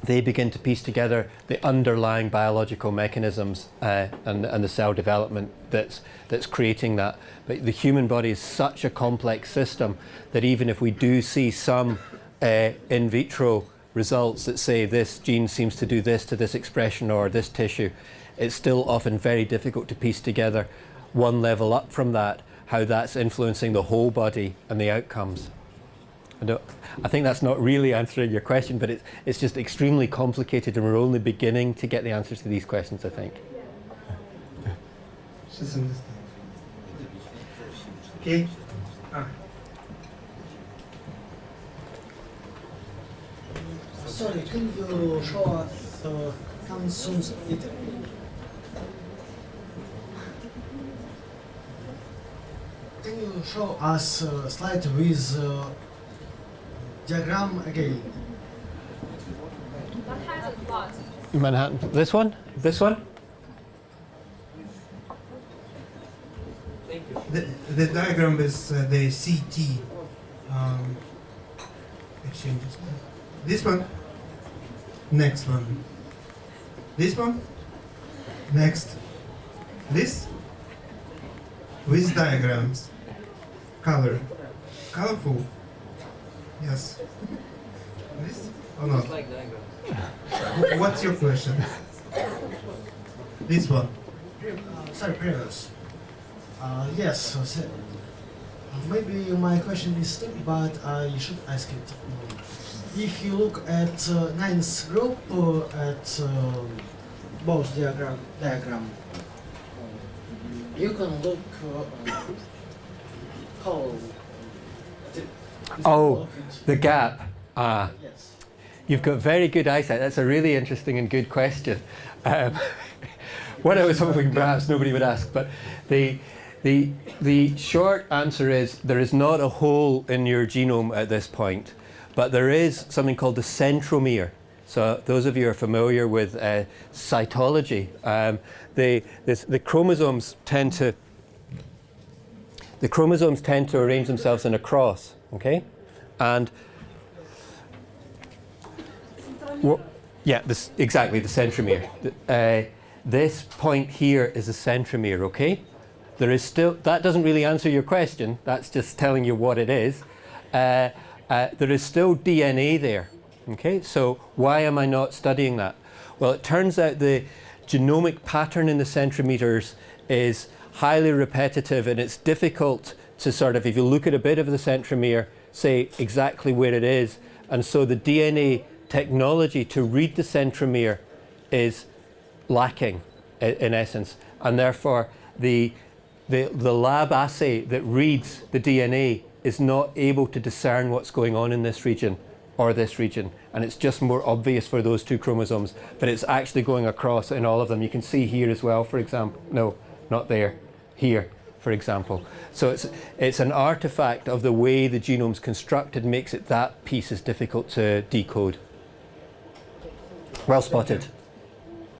S3: they begin to piece together the underlying biological mechanisms and the cell development that's creating that. But the human body is such a complex system that even if we do see some in vitro results that say this gene seems to do this to this expression or this tissue, it's still often very difficult to piece together one level up from that, how that's influencing the whole body and the outcomes. I think that's not really answering your question, but it's just extremely complicated, and we're only beginning to get the answers to these questions, I think.
S1: Just understand. Okay.
S12: Sorry, can you show us some sums later? Can you show us a slide with diagram again?
S5: Manhattan plot.
S3: Manhattan. This one? This one?
S1: The diagram is the CT exchanges. This one. Next one. This one. Next. This. With diagrams. Color. Colorful. Yes. This or not?
S10: Like diagrams.
S1: What's your question? This one.
S12: Sorry, previous. Yes, so, maybe my question is stupid, but I should ask it. If you look at ninth group at both diagram, you can look how.
S3: Oh, the gap.
S12: Yes.
S3: You've got very good eyesight. That's a really interesting and good question. What I was hoping perhaps nobody would ask, but the short answer is there is not a hole in your genome at this point, but there is something called the centromere. So those of you who are familiar with cytology, the chromosomes tend to arrange themselves in a cross, okay? And Well, yeah, exactly, the centromere. This point here is a centromere, okay? There is still, that doesn't really answer your question, that's just telling you what it is. There is still DNA there, okay? So why am I not studying that? Well, it turns out the genomic pattern in the centromeres is highly repetitive, and it's difficult to sort of, if you look at a bit of the centromere, say exactly where it is. And so the DNA technology to read the centromere is lacking in essence, and therefore the lab assay that reads the DNA is not able to discern what's going on in this region or this region, and it's just more obvious for those two chromosomes, but it's actually going across in all of them. You can see here as well, for example. No, not there, here, for example. So it's an artifact of the way the genome's constructed, makes it that piece is difficult to decode. Well spotted.